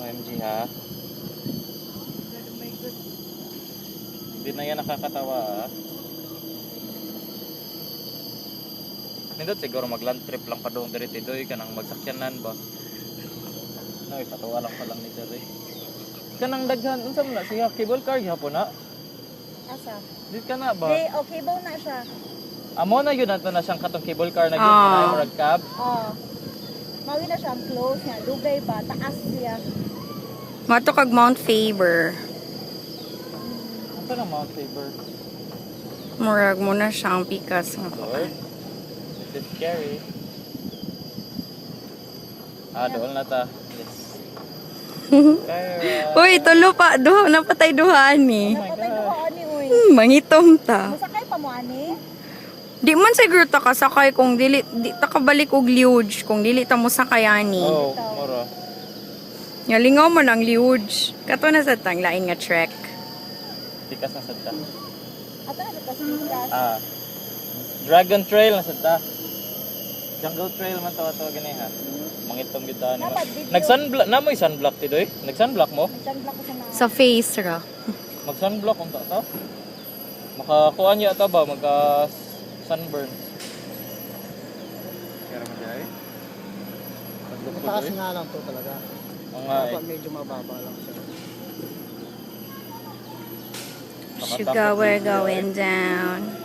OMG ha. Hindi na yan nakakatawa ha. Nindot siguro mag-land trip lang pa doon dito doy ka nang magsakyanan ba. Ay, patawa lang pa lang ni Dere. Kanang daghan unsa man na siya cable car gyapon na. Asa? Di ka na ba? Okay ba na siya? Amo na yun nato na siyang katong cable car na gyud na murag cab. Mawi na siyang close nga dugay ba taas siya. Mato kag Mount Faber. Ano na Mount Faber? Murag mo na siyang pikas nga. Lord. This is scary. Doon na ta. Yes. Kaya, Uy, tulo pa. Napatay duhaan ni. Napatay ko ani uy. Mangitom ta. Masakay pa mo ani? Di man siguro ta kasakay kung dili ta kabalik og liuj kung dili ta mo sakayani. oh, moro. Yalingaw man ang liuj. Kato na sa tang lain nga trek. Tikas na sadta. Ato na sa Tasmikas. Dragon Trail na sadta. Jungle Trail man tawa-tawa gani ha. Mangitong gyud ta ni. Nag-sunblock na mo sunblock ti doy. Nag-sunblock mo? Sunblock ko sa mga. Sa face ra. Mag-sunblock unta ta. Makakuha niya ta ba magka sunburn. Kaya man dai. Mataas nga lang to talaga. Mga Medyo mababa lang siya. Sugar, we're going down.